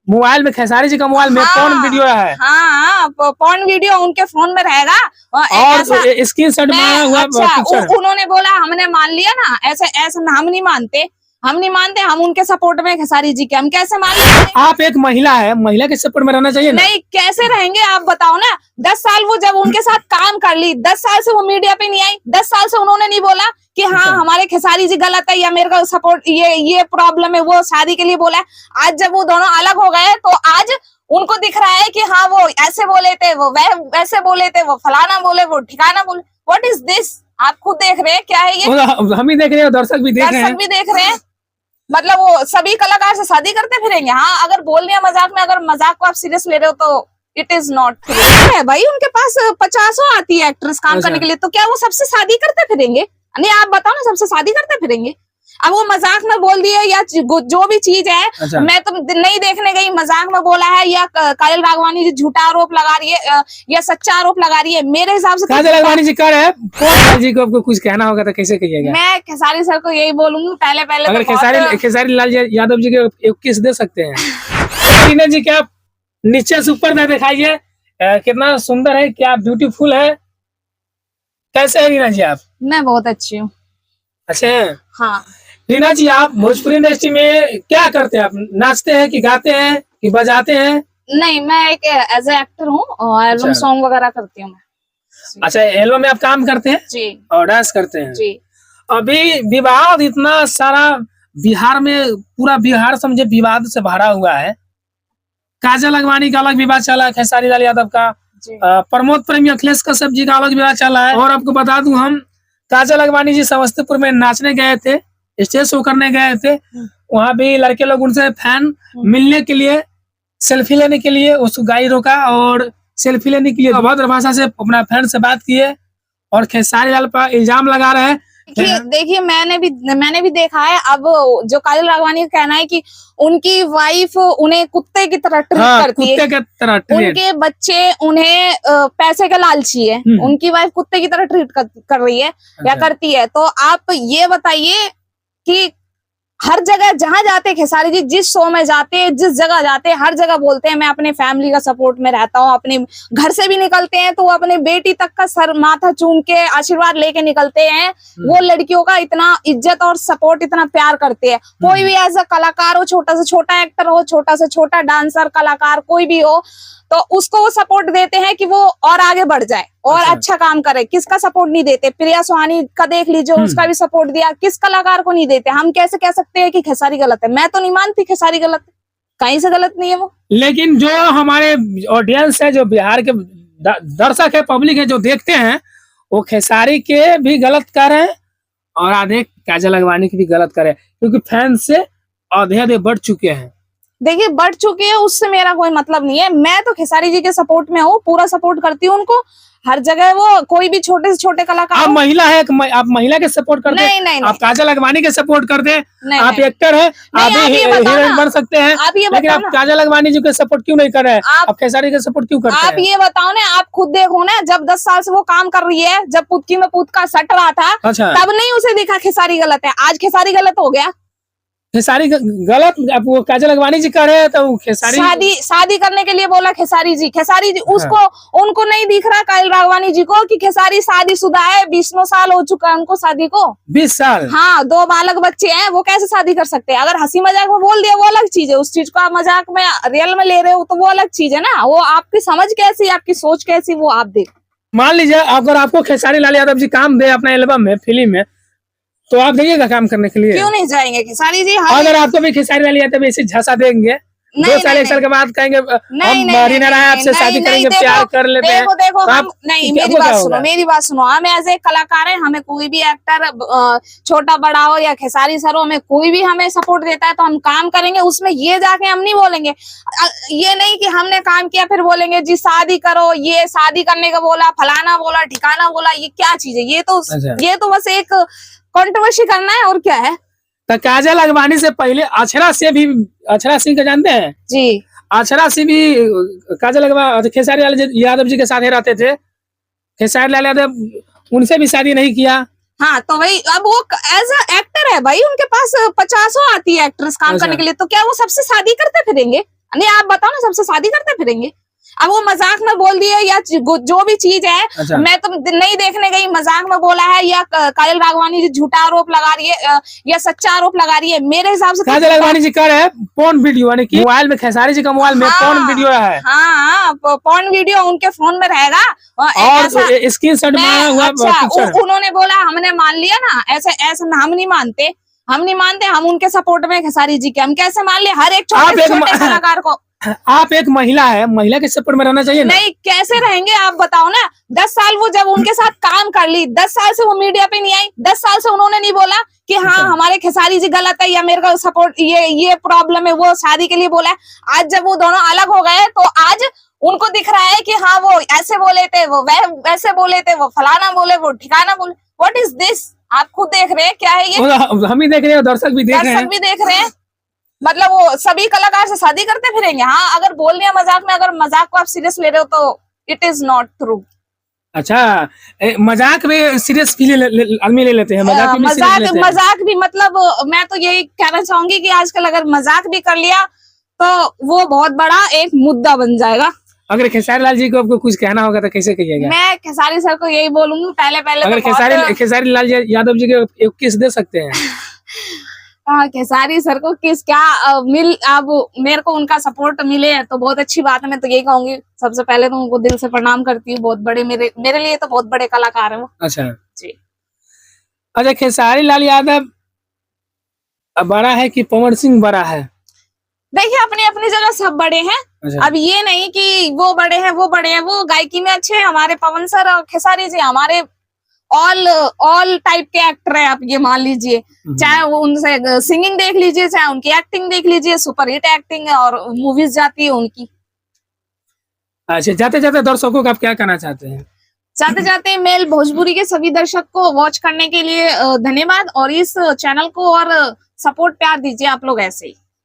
Mobile में, खेसारी जी का mobile में कौन वीडियो है? हाँ, पॉर्न वीडियो उनके फोन में रहेगा और स्क्रीनशॉट मारा हुआ पिक्चर। उन्होंने बोला, हमने मान लिया ना, ऐसे ऐसे हम नहीं मानते, हम उनके सपोर्ट में खेसारी जी के, हम कैसे मान लेंगे? आप एक महिला है, महिला के सपोर्ट में रहना चाहिए ना? नहीं, कैसे रहेंगे आप बताओ ना। 10 साल वो जब उनके साथ काम कर ली, 10 साल से वो मीडिया पे नहीं आई, 10 साल से उन्होंने नहीं बोला कि हाँ हमारे खेसारी जी गलत है या मेरे को सपोर्ट ये प्रॉब्लम है, वो शादी के लिए बोला है। आज जब वो दोनों अलग हो गए तो आज उनको दिख रहा है कि हाँ वो ऐसे बोले थे, वो वैसे बोले थे, वो फलाना बोले, वो ठिकाना बोले। What is this? आप खुद देख रहे हैं क्या है ये? हम ही देख रहे हैं, दर्शक भी देख रहे हैं। मतलब वो सभी कलाकार से शादी करते फिरेंगे? हाँ, अगर बोल रहे मजाक में, अगर मजाक को आप सीरियस ले रहे हो तो इट इज नॉट है भाई। उनके पास 50 आती है एक्ट्रेस काम करने के लिए, तो क्या वो सबसे शादी करते फिरेंगे? नहीं, आप बताओ ना, सबसे शादी करते फिरेंगे? अब वो मजाक में बोल दिए या जो भी चीज है, मैं तो नहीं देखने गई, मजाक में बोला है, या काजल राघवानी जी झूठा आरोप लगा रही है या सच्चा आरोप लगा रही है, मेरे हिसाब से काजल राघवानी जी कर है। कौन जी को आपको कुछ कहना होगा तो कैसे कहिएगा? मैं खेसारी सर को यही बोलूंगी, पहले अगर तो खेसारी लाल यादव जी के एक किस दे सकते हैं। रीना जी क्या नीचे से ऊपर ना दिखाइए, कितना सुंदर है, क्या ब्यूटीफुल है। कैसे है रीना जी आप? मैं बहुत अच्छी हूँ। अच्छा, हाँ। रीना जी आप भोजपुरी इंडस्ट्री में क्या करते हैं? आप नाचते हैं कि गाते हैं कि बजाते हैं? नहीं, मैं एक एज ए एक्टर हूँ और एल्बम सॉन्ग वगैरह करती हूँ मैं। अच्छा, एल्बम में आप काम करते हैं जी, और डांस करते हैं जी। अभी विवाद इतना सारा बिहार में, पूरा बिहार समझे विवाद से भरा हुआ है। काजल राघवानी का अलग विवाद चला है, खेसारी लाल यादव का, प्रमोद प्रेमी अखिलेश कश्यप जी का अलग विवाद चला है। और आपको बता दूं, हम काजल राघवानी जी समस्तीपुर में नाचने गए थे, स्टेज शो करने गए थे। वहां भी लड़के लोग उनसे फैन मिलने के लिए, सेल्फी लेने के लिए उसको गाड़ी रोका और सेल्फी लेने के लिए अभद्र भाषा से अपना फैन से बात किए और खेसारी लाल पर इल्जाम लगा रहे हैं। देखिए मैंने भी देखा है। अब जो काजल राघवानी का कहना है कि उनकी वाइफ उन्हें कुत्ते की तरह ट्रीट करती है, कुत्ते की तरह उनके बच्चे उन्हें पैसे के लालची है, उनकी वाइफ कुत्ते की तरह ट्रीट कर रही है या करती है। तो आप ये बताइए कि हर जगह जहां जाते खेसारी जी, जिस शो में जाते हैं, जिस जगह जाते हैं, हर जगह बोलते हैं मैं अपने फैमिली का सपोर्ट में रहता हूँ। अपने घर से भी निकलते हैं तो वो अपने बेटी तक का सर माथा चूम के आशीर्वाद लेके निकलते हैं। वो लड़कियों का इतना इज्जत और सपोर्ट, इतना प्यार करते हैं। कोई भी ऐसा कलाकार हो, छोटा से छोटा एक्टर हो, छोटा से छोटा डांसर कलाकार कोई भी हो, तो उसको वो सपोर्ट देते हैं कि वो और आगे बढ़ जाए और अच्छा काम करे। किसका सपोर्ट नहीं देते? प्रिया सुहानी का देख लीजिए, उसका भी सपोर्ट दिया। किस कलाकार को नहीं देते? हम कैसे कह सकते हैं कि खेसारी गलत है? मैं तो नहीं मानती खेसारी गलत है, कहीं से गलत नहीं है वो। लेकिन जो हमारे ऑडियंस है, जो बिहार के दर्शक है, पब्लिक है, जो देखते हैं, वो खेसारी के भी गलत कर रहे हैं और आधे काजल राघवानी की भी गलत कर रहे हैं, क्योंकि फैन से आधे बढ़ चुके हैं। देखिए, बढ़ चुके हैं, उससे मेरा कोई मतलब नहीं है। मैं तो खेसारी जी के सपोर्ट में हूँ, पूरा सपोर्ट करती हूँ उनको हर जगह। वो कोई भी छोटे से छोटे कलाकार, आप महिला है, आप महिला के सपोर्ट करते हैं? नहीं, आप काजल राघवानी के सपोर्ट करते हैं? आप एक्टर है, आप भी हीरोइन बन सकते हैं, लेकिन आप काजल राघवानी जी के सपोर्ट क्यों नहीं कर रहे हैं? आप खेसारी के सपोर्ट क्यों करते हैं? आप ये बताओ ना, आप खुद देखो ना, जब 10 साल से वो काम कर रही है, जब पुतकी में पुत का सट रहा था, तब नहीं उसे दिखा खेसारी गलत है। आज खेसारी गलत हो गया? खेसारी गलत, वो काजल राघवानी जी कर रहे हैं तो खेसारी शादी करने के लिए बोला खेसारी जी उसको, उनको नहीं दिख रहा काजल राघवानी जी को कि खेसारी शादीशुदा है। 20 साल हो चुका है उनको शादी को। 20 साल? हाँ, 2 बालक बच्चे हैं, वो कैसे शादी कर सकते हैं? अगर हंसी मजाक में बोल दिया वो अलग चीज है, उस चीज को आप मजाक में रियल में ले रहे हो तो वो अलग चीज है ना। वो आपकी समझ कैसी, आपकी सोच कैसी, वो आप देख। मान लीजिए अगर आपको खेसारी लाल यादव जी काम दे अपना एल्बम में, फिल्म में, तो आप जाइएगा काम करने के लिए? क्यों नहीं जाएंगे खेसारी जी? अगर आपको भी खेसारी लाल यादव ऐसे झांसा देंगे, 2 साल 1 साल के बाद कहेंगे हम रीना राय आपसे शादी करेंगे, प्यार कर लेते हैं, देखो हम नहीं, मेरी बात सुनो। हम एज ए कलाकार है, हमें कोई भी एक्टर छोटा बड़ा हो या खेसारी सर हो, हमें कोई भी हमें सपोर्ट देता है तो हम काम करेंगे। उसमें ये जाके हम नहीं बोलेंगे, ये नहीं कि हमने काम किया फिर बोलेंगे जी शादी करो, ये शादी करने का बोला, फलाना बोला, ठिकाना बोला। ये क्या चीज है? ये तो बस एक कंट्रोवर्सी करना है, और क्या है? तो काजल राघवानी से पहले अक्षरा सिंह को जानते हैं जी? अक्षरा सिंह भी काजल राघवानी खेसारी लाल यादव जी के साथ ही रहते थे। खेसारी लाल यादव उनसे भी शादी नहीं किया। हाँ, तो वही, अब वो एज ए एक्टर है भाई, उनके पास 50 आती है एक्ट्रेस काम करने के लिए, तो क्या वो सबसे शादी करते फिरेंगे? नहीं आप बताओ ना, सबसे शादी करते फिरेंगे? अब वो मजाक में बोल दिए या जो भी चीज है, अच्छा। मैं तो नहीं देखने गई, मजाक में बोला है, या काजल राघवानी जी झूठा आरोप लगा रही है या सच्चा आरोप लगा रही है, मेरे हिसाब से काजल राघवानी जी कह रहे हैं पोर्न वीडियो, यानी कि मोबाइल में, खेसारी जी का मोबाइल में पोर्न वीडियो है। हाँ, पोर्न वीडियो उनके फोन में रहेगा और स्क्रीनशॉट मारा हुआ पिक्चर। उन्होंने बोला हमने मान लिया ना, ऐसे ऐसे हम नहीं मानते, हम उनके सपोर्ट में खेसारी जी के, हम कैसे मान लिया? हर एक छोटे कलाकार को। आप एक महिला है, महिला के सपोर्ट में रहना चाहिए ना? नहीं, कैसे रहेंगे आप बताओ ना? 10 साल वो जब उनके साथ काम कर ली, 10 साल से वो मीडिया पे नहीं आई, 10 साल से उन्होंने नहीं बोला कि हाँ हमारे खेसारी जी गलत है या मेरे को सपोर्ट ये प्रॉब्लम है, वो शादी के लिए बोला है। आज जब वो दोनों अलग हो गए तो आज उनको दिख रहा है कि हाँ वो ऐसे बोले थे, वो वैसे बोले थे, वो फलाना बोले, वो ठिकाना बोले। What is this? आप खुद देख रहे हैं क्या है ये? हम ही देख रहे हैं, दर्शक भी देख रहे हैं। मतलब वो सभी कलाकार से शादी करते फिरेंगे? हाँ, अगर बोल रहे हैं मजाक में, अगर मजाक को आप सीरियस ले रहे हो तो इट इज नॉट ट्रू। अच्छा, मजाक में सीरियस भी आदमी ले लेते हैं, मजाक भी मतलब मैं तो यही कहना चाहूंगी कि आजकल अगर मजाक भी कर लिया तो वो बहुत बड़ा एक मुद्दा बन जाएगा। अगर खेसारी लाल जी को आपको कुछ कहना होगा तो कैसे कहिएगा? मैं खेसारी सर को यही बोलूंगी, पहले अगर तो खेसारी लाल यादव जी को किस दे सकते हैं? हाँ, खेसारी सर को किस क्या अब मेरे को उनका सपोर्ट मिले तो बहुत अच्छी बात है। मैं तो यही कहूंगी, सबसे पहले तो उनको दिल से प्रणाम करती हूँ, बहुत बड़े मेरे लिए तो बहुत बड़े कलाकार है वो। अच्छा जी। अच्छा, खेसारी लाल यादव बड़ा है कि पवन सिंह बड़ा है? देखिए, अपनी अपनी जगह सब बड़े हैं। अच्छा। अब ये नहीं कि वो बड़े हैं वो बड़े हैं, वो गायकी में अच्छे हैं, हमारे पवन सर और खेसारी जी हमारे ऑल टाइप के एक्टर हैं। आप ये मान लीजिए, चाहे वो उनसे सिंगिंग देख लीजिए, चाहे उनकी एक्टिंग देख लीजिए, सुपर हिट एक्टिंग है और मूवीज जाती है उनकी। अच्छा, जाते जाते दर्शकों को आप क्या कहना चाहते हैं? जाते जाते मेल भोजपुरी के सभी दर्शक को वॉच करने के लिए धन्यवाद, और इस चैनल को और सपोर्ट प्यार दीजिए आप लोग ऐसे ही।